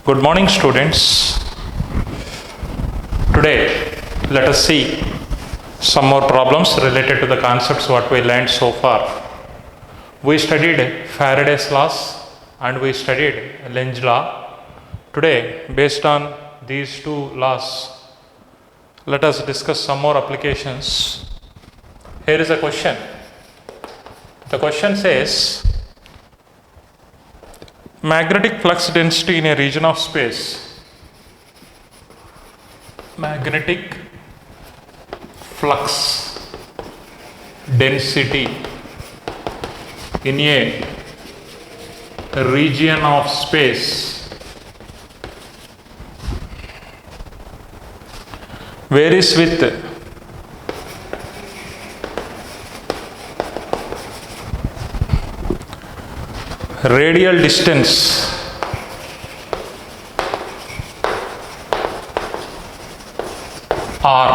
Good morning, students. Today, let us see some more problems related to the concepts what we learned so far. We studied Faraday's laws and we studied Lenz law. Today, based on these two laws, let us discuss some more applications. Here is a question. The question says, magnetic flux density in a region of space. Magnetic flux density in a region of space varies with radial distance r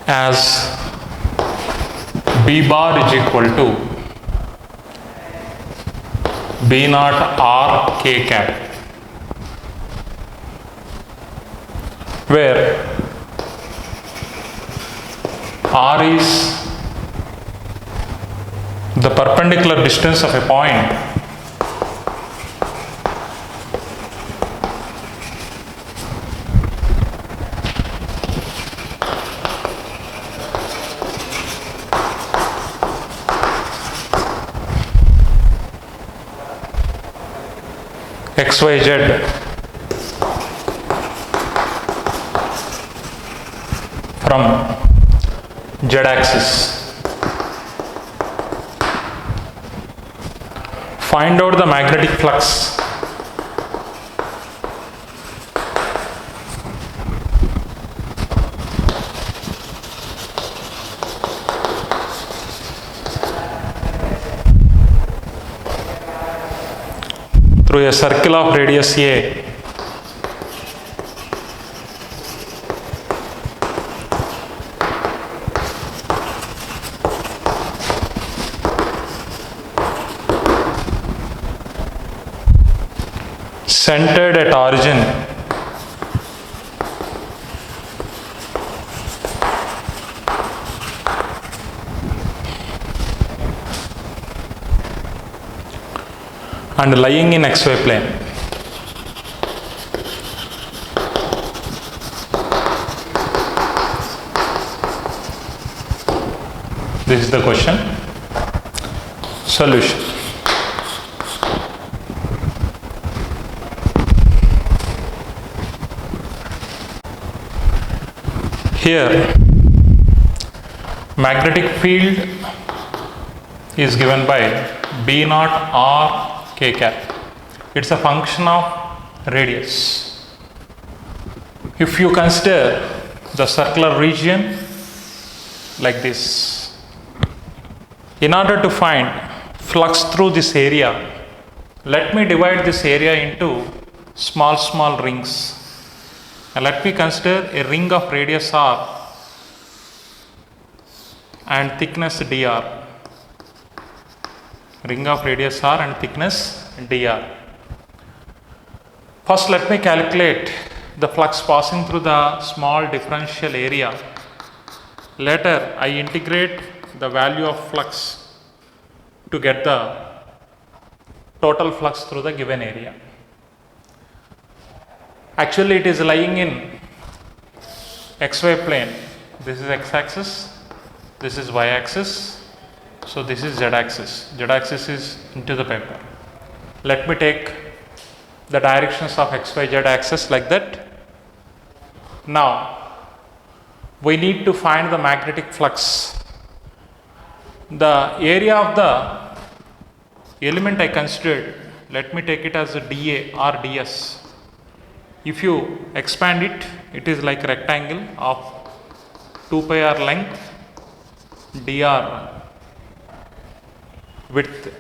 as b bar is equal to b naught r k cap, where r is the perpendicular distance of a point xyz from z axis. Find out the magnetic flux. Through a circle of radius A. Centered at origin and lying in xy plane. This is the question. Solution. Here, magnetic field is given by B naught R K cap. It's a function of radius. If you consider the circular region like this, in order to find flux through this area, let me divide this area into small rings. And let me consider a ring of radius r and thickness dr. Ring of radius r and thickness dr. First, let me calculate the flux passing through the small differential area. Later, I integrate the value of flux to get the total flux through the given area. Actually, it is lying in xy plane. This is x-axis, this is y-axis, so this is z-axis. Z-axis is into the paper. Let me take the directions of x, y, z axis like that. Now, we need to find the magnetic flux. The area of the element I considered, let me take it as a dA or ds. If you expand it, it is like rectangle of 2 pi r length, dr width.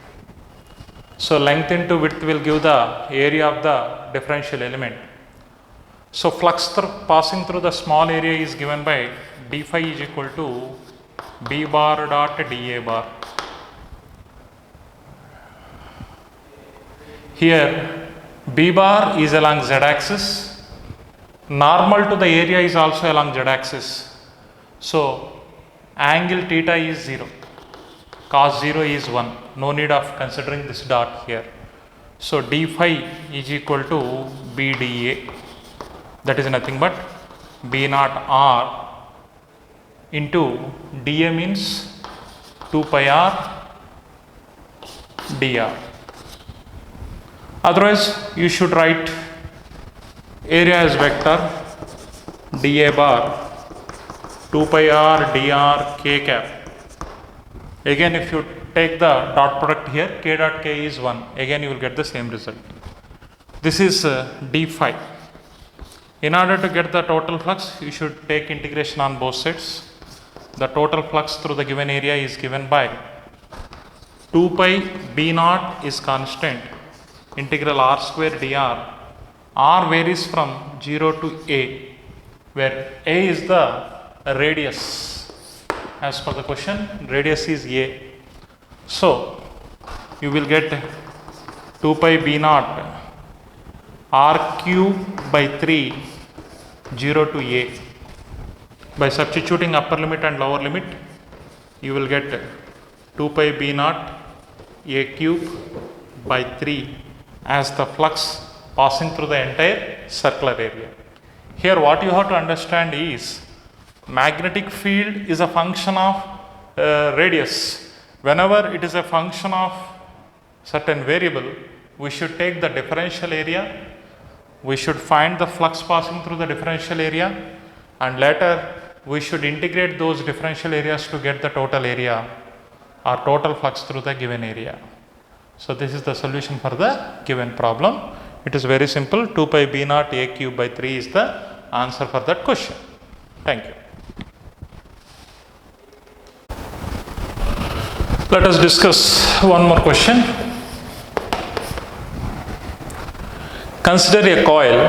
So length into width will give the area of the differential element. So flux passing through the small area is given by d phi is equal to b bar dot da bar. Here B bar is along Z axis, normal to the area is also along Z axis. So angle theta is 0, cos 0 is 1, no need of considering this dot here. So d phi is equal to BDA, that is nothing but B naught R into dA means 2 pi R dr. Otherwise you should write area as vector dA bar 2 pi R dr k cap. Again, if you take the dot product here, k dot k is 1, again you will get the same result. This is d phi. In order to get the total flux, you should take integration on both sides. The total flux through the given area is given by 2 pi b naught is constant, integral r square dr. R varies from 0 to a, where a is the radius. As per the question, radius is a. So you will get 2 pi b naught r cube by 3 0 to a. By substituting upper limit and lower limit, you will get 2 pi b naught a cube by 3 as the flux passing through the entire circular area. Here what you have to understand is magnetic field is a function of radius. Whenever it is a function of certain variable, we should take the differential area, we should find the flux passing through the differential area, and later we should integrate those differential areas to get the total area or total flux through the given area. So this is the solution for the given problem. It is very simple. 2 pi b naught a cube by 3 is the answer for that question. Thank you. Let us discuss one more question. Consider a coil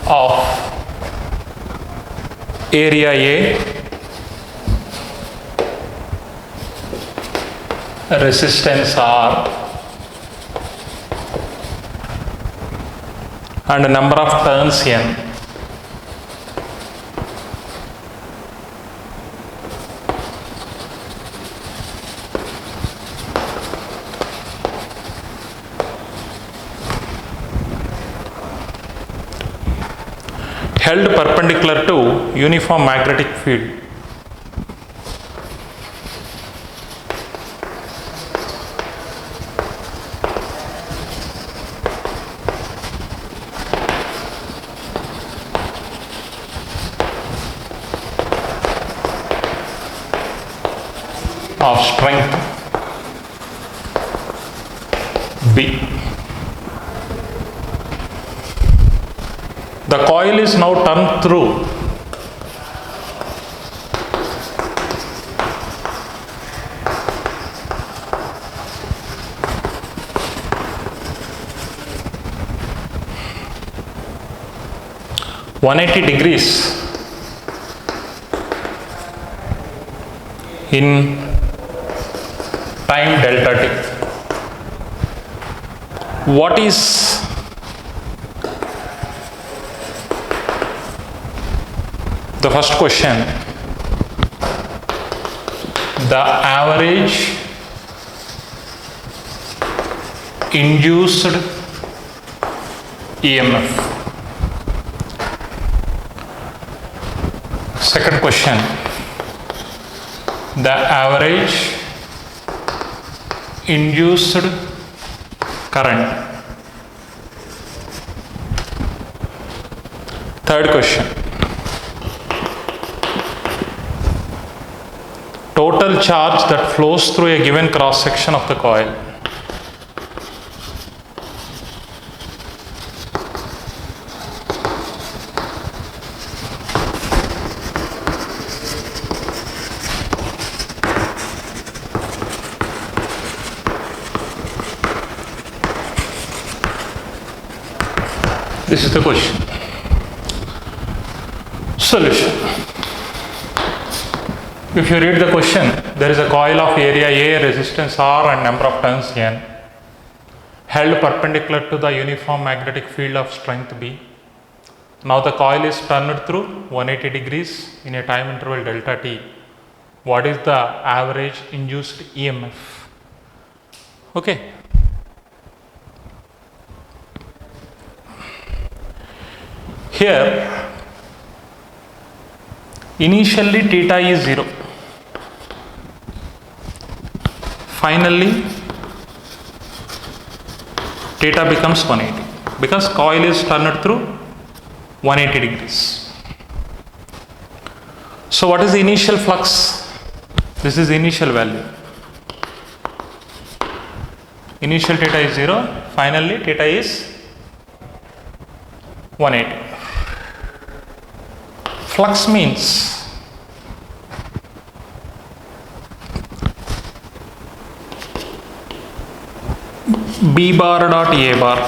of area A, resistance R, and a number of turns N. Held perpendicular to uniform magnetic field. Of strength B. The coil is now turned through (180°) in time delta t. What is the first question? The average induced EMF. Second question, the average induced current. Third question, total charge that flows through a given cross section of the coil. This is the question. Solution. If you read the question, there is a coil of area A, resistance R and number of turns N, held perpendicular to the uniform magnetic field of strength B. Now the coil is turned through 180 degrees in a time interval delta t. What is the average induced EMF? Okay. Here, initially theta is 0. Finally, theta becomes 180 because coil is turned through 180 degrees. So what is the initial flux? This is the initial value. Initial theta is 0, finally theta is 180. Flux means B bar dot A bar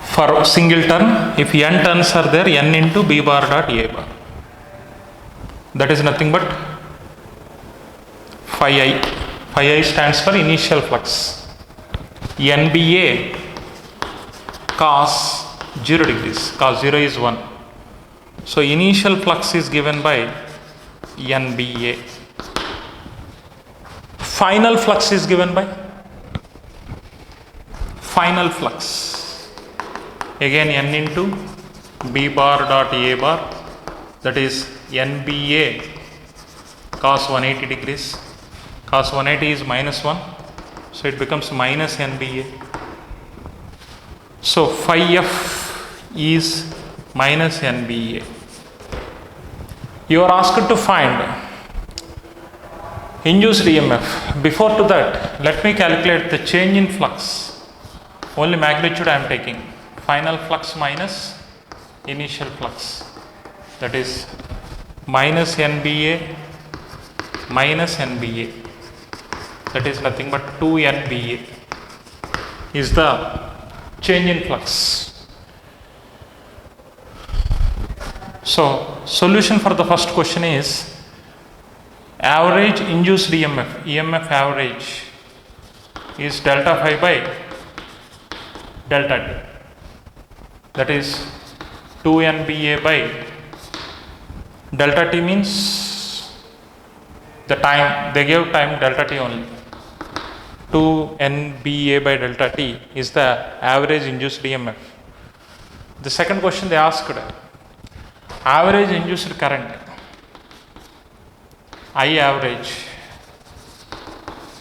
for single turn. If n turns are there, n into B bar dot A bar. That is nothing but phi I. Phi I stands for initial flux. NBA cos 0 degrees. Cos 0 is 1. So initial flux is given by NBA. Final flux is given by final flux. Again n into B bar dot A bar, that is NBA cos 180 degrees. Cos 180 is minus 1. So it becomes minus NBA. So phi F is minus NBA. You are asked to find induced EMF. Before to that, let me calculate the change in flux. Only magnitude I am taking. Final flux minus initial flux. That is minus NBA minus NBA. That is nothing but 2 NBA is the change in flux. So, solution for the first question is average induced EMF, EMF average is delta phi by delta t. That is 2 NBA by delta t means the time, they gave time delta t only. 2 NBA by delta t is the average induced EMF. The second question they asked, average induced current, I average,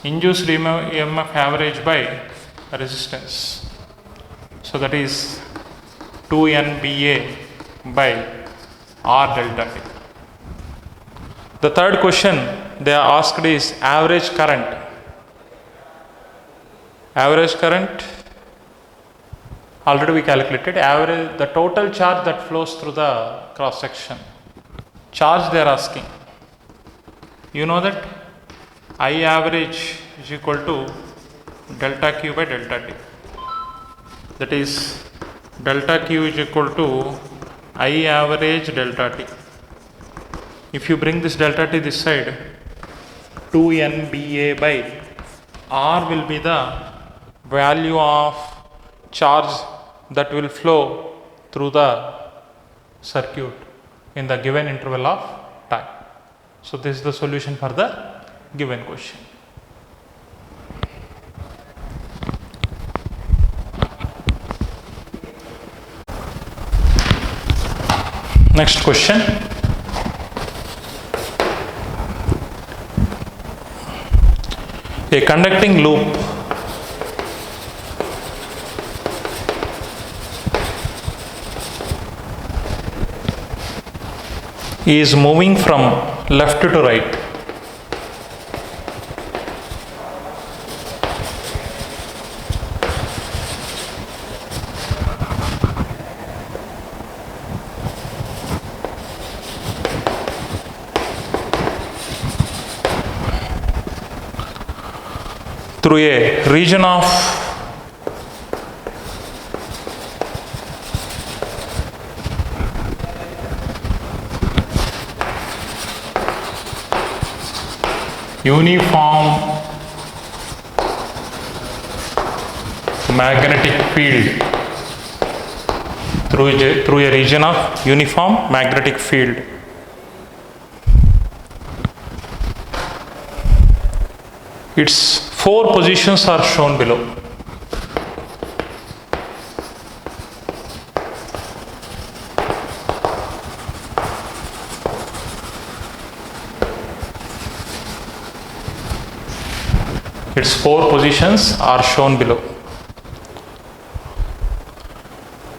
induced EMF average by resistance. So that is 2 NBA by R delta t. The third question they are asked is average current. Average current already we calculated. Average, the total charge that flows through the cross section. Charge they are asking. You know that I average is equal to delta Q by delta T. That is delta Q is equal to I average delta T. If you bring this delta T this side, 2 NBA by R will be the value of charge that will flow through the circuit in the given interval of time. So this is the solution for the given question. Next question. A conducting loop is moving from left to right. Through a region of uniform magnetic field through a region of uniform magnetic field. Its 4 positions are shown below. Its 4 positions are shown below.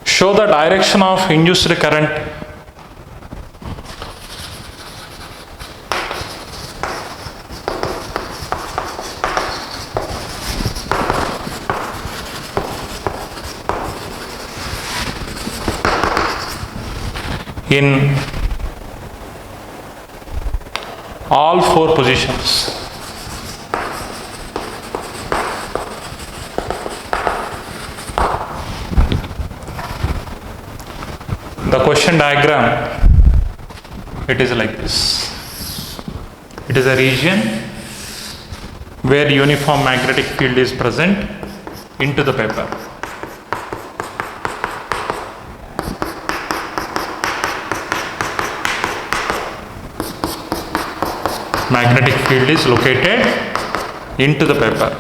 Show the direction of induced current in all 4 positions. The question diagram, it is like this. It is a region where uniform magnetic field is present into the paper. Magnetic field is located into the paper.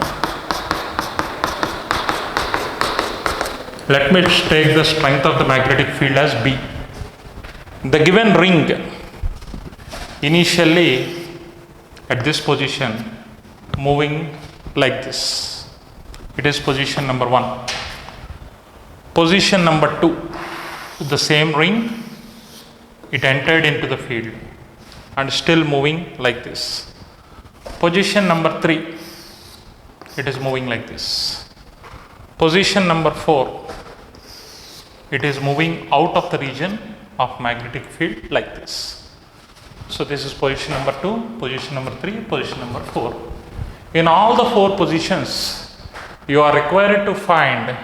Let me take the strength of the magnetic field as B. The given ring initially at this position moving like this. It is position number 1. Position number 2, the same ring, it entered into the field and still moving like this. Position number 3, it is moving like this. Position number 4, it is moving out of the region of magnetic field like this. So this is position number 2, position number 3, position number 4. In all the 4 positions, you are required to find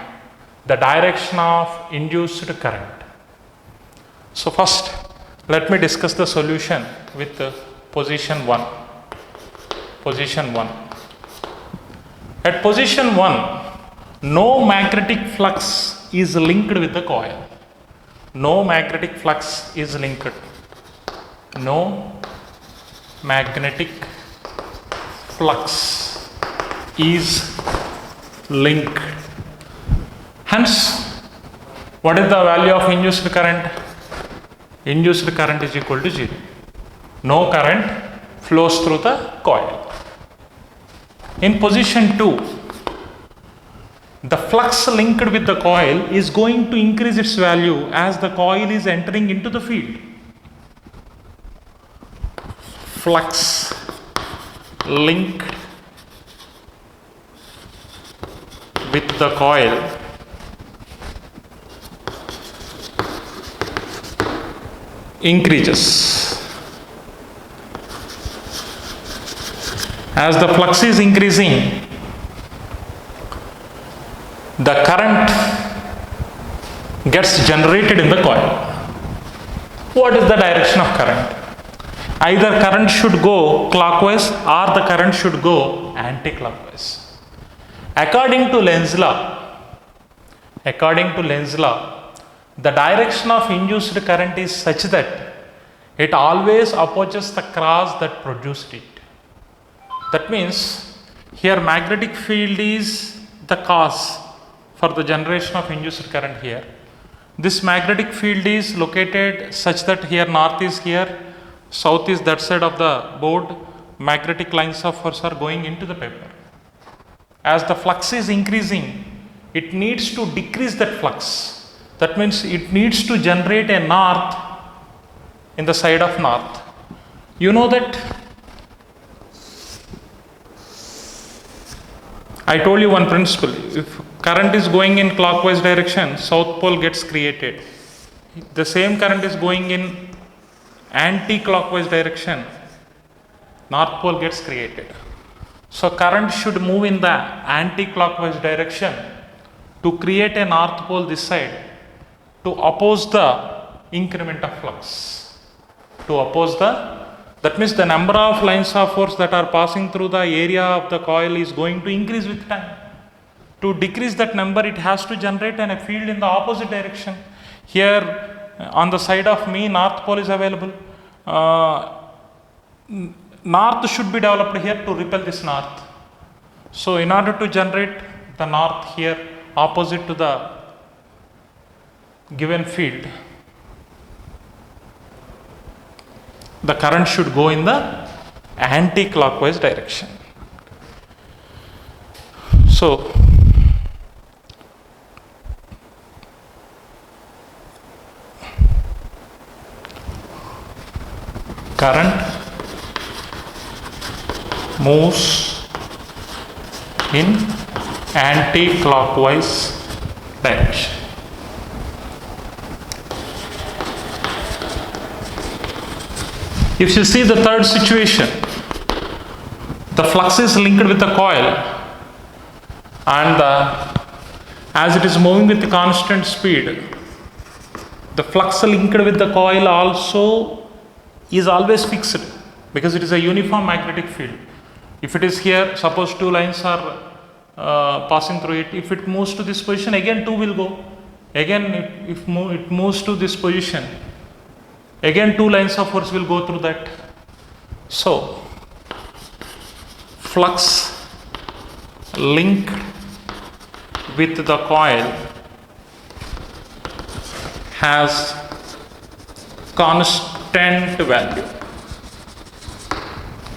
the direction of induced current. So first, let me discuss the solution with position 1. Position 1. At position 1, no magnetic flux is linked with the coil. No magnetic flux is linked. No magnetic flux is linked. Hence, what is the value of induced current? Induced current is equal to 0. No current flows through the coil. In position 2, the flux linked with the coil is going to increase its value as the coil is entering into the field. Flux linked with the coil increases. As the flux is increasing, the current gets generated in the coil. What is the direction of current? Either current should go clockwise or the current should go anti-clockwise. According to Lenz's law, the direction of induced current is such that it always opposes the cross that produced it. That means here magnetic field is the cause for the generation of induced current here. This magnetic field is located such that here north is here, south is that side of the board. Magnetic lines of force are going into the paper. As the flux is increasing, it needs to decrease that flux. That means it needs to generate a north in the side of north. You know that I told you one principle. If current is going in clockwise direction, south pole gets created. The same current is going in anti-clockwise direction, north pole gets created. So current should move in the anti-clockwise direction to create a north pole this side to oppose the increment of flux. To oppose the That means the number of lines of force that are passing through the area of the coil is going to increase with time. To decrease that number, it has to generate a field in the opposite direction. Here on the side of me, north pole is available. North should be developed here to repel this north. So in order to generate the north here opposite to the given field, the current should go in the anti-clockwise direction. So current moves in anti-clockwise direction. If you see the third situation, the flux is linked with the coil, and as it is moving with constant speed, the flux linked with the coil also is always fixed because it is a uniform magnetic field. If it is here, suppose two lines are passing through it, if it moves to this position, again two will go. Again, if it moves to this position, again two lines of force will go through that. So flux linked with the coil has constant value.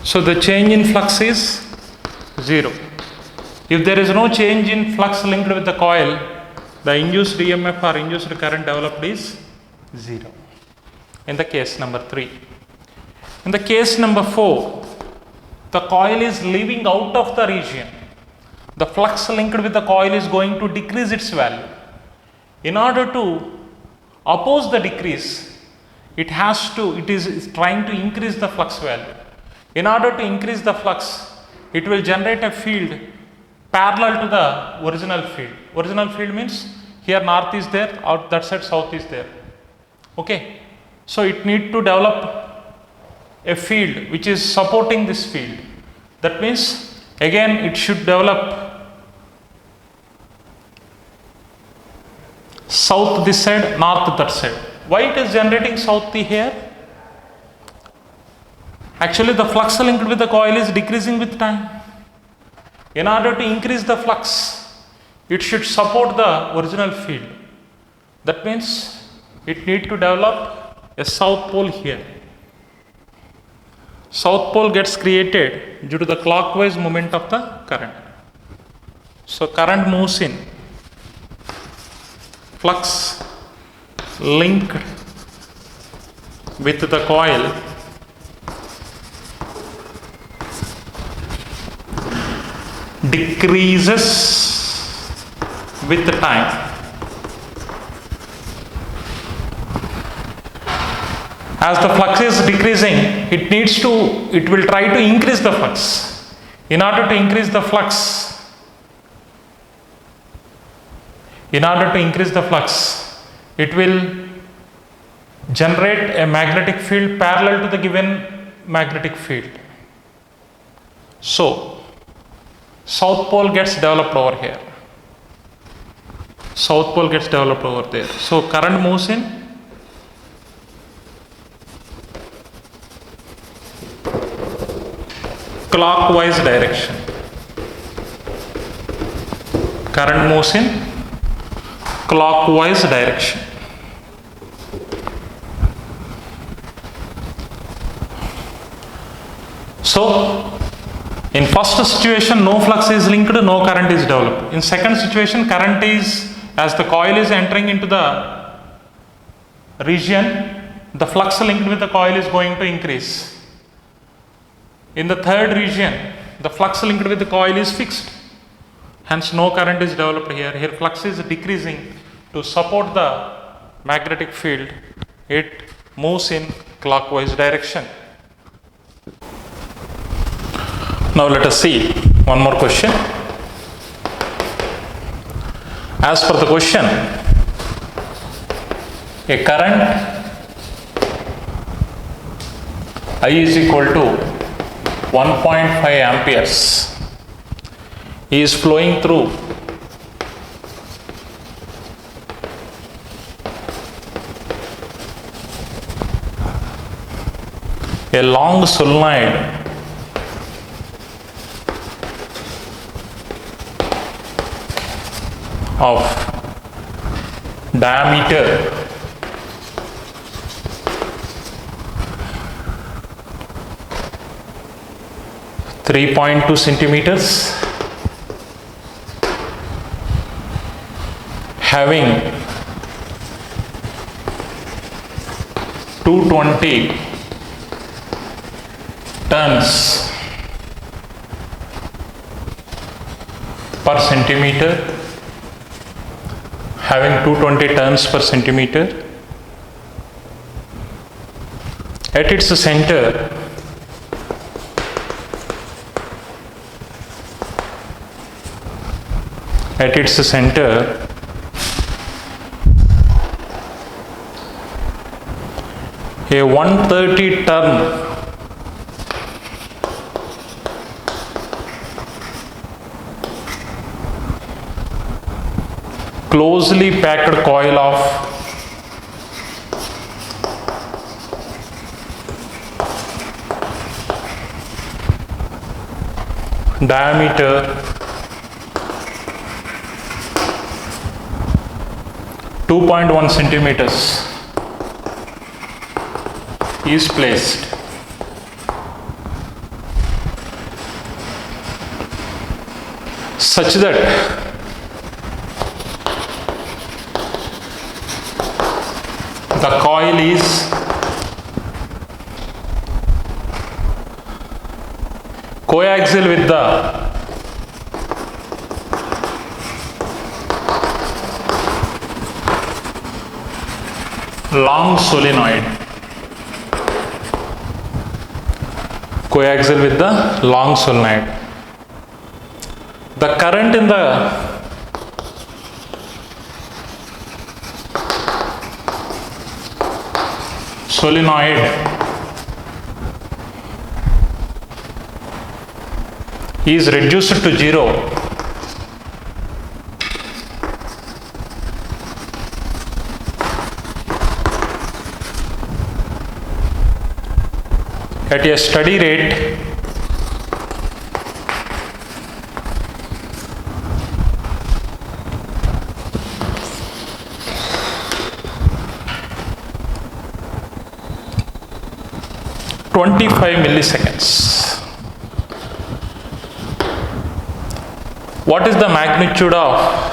So the change in flux is 0. If there is no change in flux linked with the coil, the induced EMF or induced current developed is 0. In the case number 3. In the case number 4, the coil is leaving out of the region. The flux linked with the coil is going to decrease its value. In order to oppose the decrease, it is trying to increase the flux value. In order to increase the flux, it will generate a field parallel to the original field. Original field means here north is there, out that side south is there. Okay. So it need to develop a field which is supporting this field. That means again it should develop south this side, north that side. Why it is generating south here? Actually the flux linked with the coil is decreasing with time. In order to increase the flux, it should support the original field. That means it need to develop a south pole here. South pole gets created due to the clockwise movement of the current. So current moves in flux linked with the coil decreases with the time. As the flux is decreasing, it will try to increase the flux. In order to increase the flux, it will generate a magnetic field parallel to the given magnetic field. So south pole gets developed over here. South pole gets developed over there. So current moves in clockwise direction. Current moves in clockwise direction. So in first situation, no flux is linked, no current is developed. In second situation, current is, as the coil is entering into the region, the flux linked with the coil is going to increase. In the third region, the flux linked with the coil is fixed. Hence no current is developed here. Here flux is decreasing. To support the magnetic field, it moves in clockwise direction. Now let us see one more question. As per the question, a current I is equal to 1.5 amperes is flowing through a long solenoid of diameter 3.2 centimeters, having 220 tons per centimeter, having 220 tons per centimeter. At its center, a 130 ton closely packed coil of diameter 2.1 centimeters is placed. Such that the coil is coaxial with the long solenoid, coaxial with the long solenoid. The current in the solenoid is reduced to zero at a steady rate milliseconds. What is the magnitude of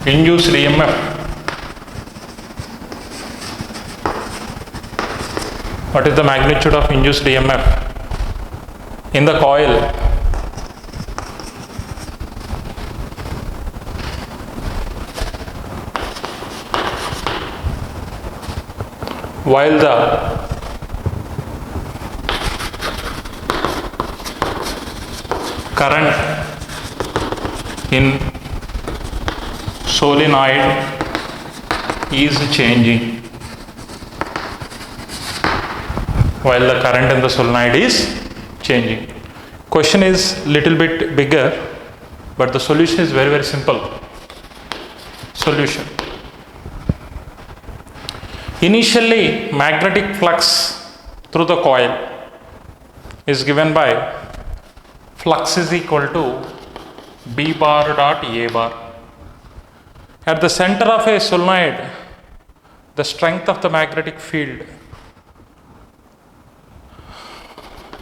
induced EMF? What is the magnitude of induced EMF in the coil? While the current in solenoid is changing, while the current in the solenoid is changing. Question is little bit bigger, but the solution is very, very simple. Solution. Initially, magnetic flux through the coil is given by flux is equal to B bar dot A bar. At the center of a solenoid, the strength of the magnetic field,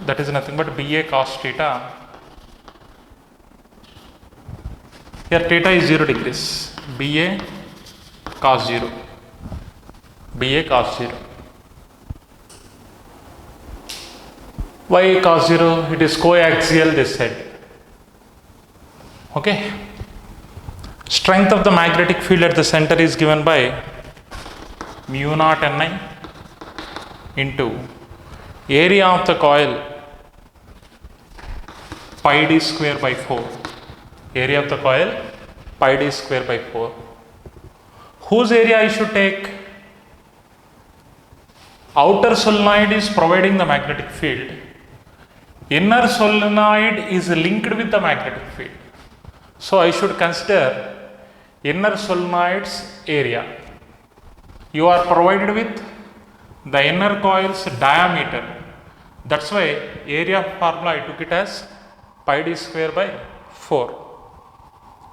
that is nothing but BA cos theta. Here theta is 0 degrees. BA cos 0. BA cos 0. Why cos 0? It is coaxial, this said. Okay. Strength of the magnetic field at the center is given by mu naught Ni into area of the coil pi d square by 4. Area of the coil pi d square by 4. Whose area I should take? Outer solenoid is providing the magnetic field. Inner solenoid is linked with the magnetic field. So I should consider inner solenoid's area. You are provided with the inner coil's diameter. That's why area formula I took it as pi d square by 4.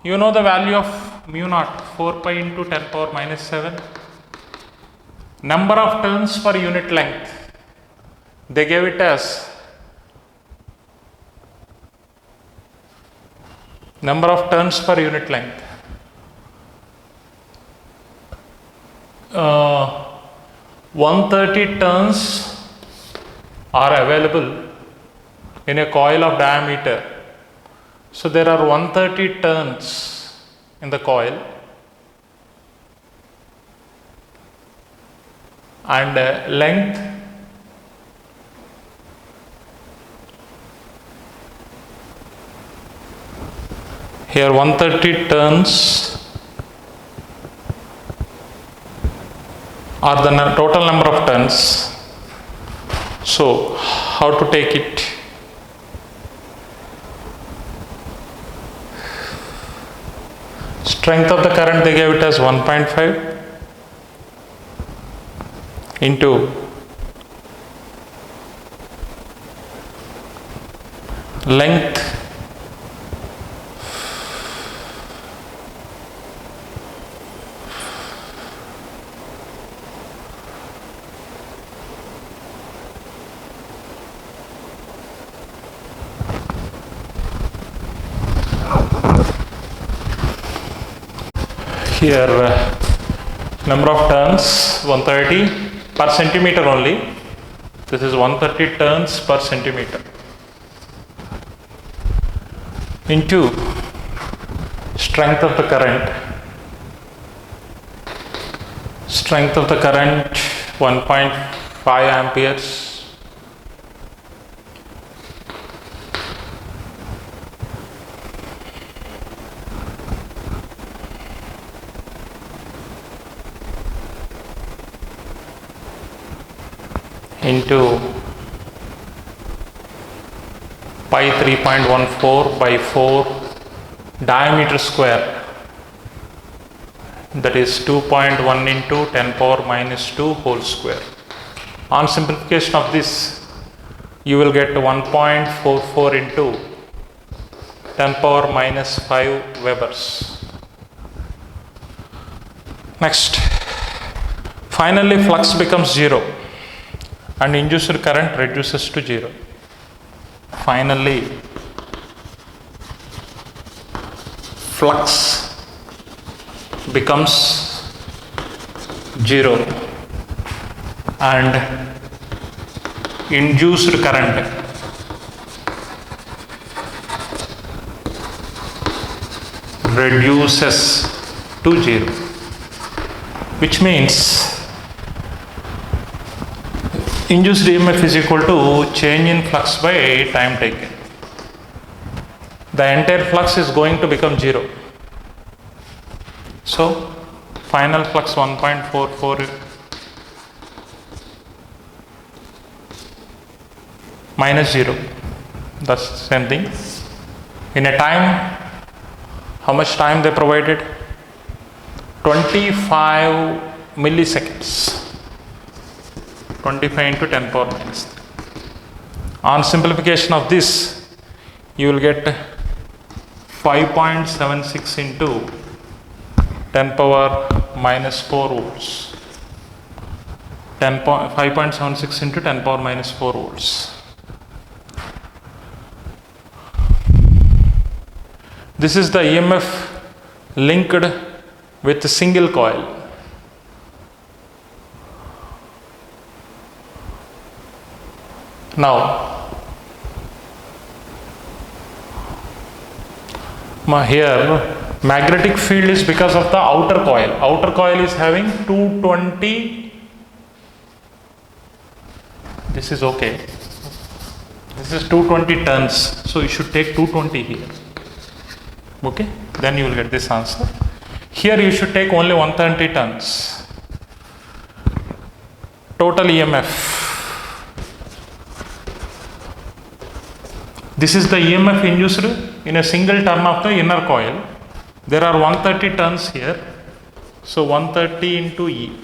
You know the value of mu naught, 4 pi into 10 power minus 7. Number of turns per unit length, they gave it as number of turns per unit length. 130 turns are available in a coil of diameter. So there are 130 turns in the coil, and length here 130 turns are the total number of turns. So how to take it? Strength of the current, they gave it as 1.5 into length here, number of turns 130 per centimeter only. This is 130 turns per centimeter into strength of the current. Strength of the current 1.5 amperes into pi 3.14 by 4 diameter square, that is 2.1 into 10 power minus 2 whole square. On simplification of this, you will get 1.44 into 10 power minus 5 Webers. Next, finally flux becomes 0 and induced current reduces to 0. Finally, flux becomes 0 and induced current reduces to 0, which means induced EMF is equal to change in flux by time taken. The entire flux is going to become 0. So final flux 1.44 minus 0. That's the same thing. In a time, how much time they provided? 25 milliseconds. 25 into 10 power minus 3. On simplification of this, you will get 5.76 into 10 power minus 4 volts. 5.76 into 10 power minus 4 volts. This is the EMF linked with a single coil. Now, here magnetic field is because of the outer coil. Outer coil is having 220. This is okay. This is 220 turns. So you should take 220 here. Okay, then you will get this answer. Here you should take only 130 turns. Total EMF. This is the EMF induced in a single turn of the inner coil. There are 130 turns here. So 130 into E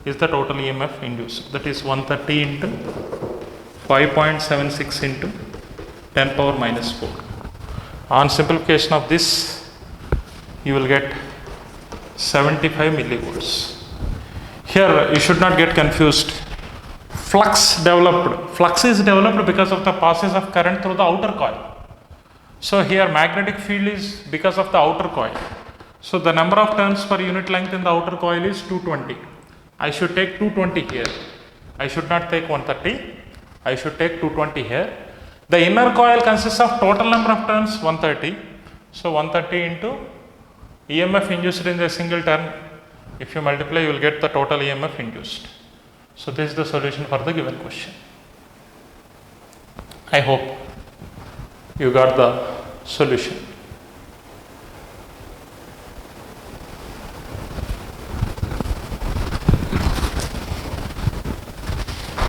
is the total EMF induced. That is 130 into 5.76 into 10 power minus 4. On simplification of this, you will get 75 millivolts. Here you should not get confused. Flux is developed because of the passage of current through the outer coil. So here magnetic field is because of the outer coil. So the number of turns per unit length in the outer coil is 220. I should take 220 here. I should not take 130. I should take 220 here. The inner coil consists of total number of turns 130. So 130 into EMF induced in a single turn. If you multiply, you will get the total EMF induced. So this is the solution for the given question. I hope you got the solution.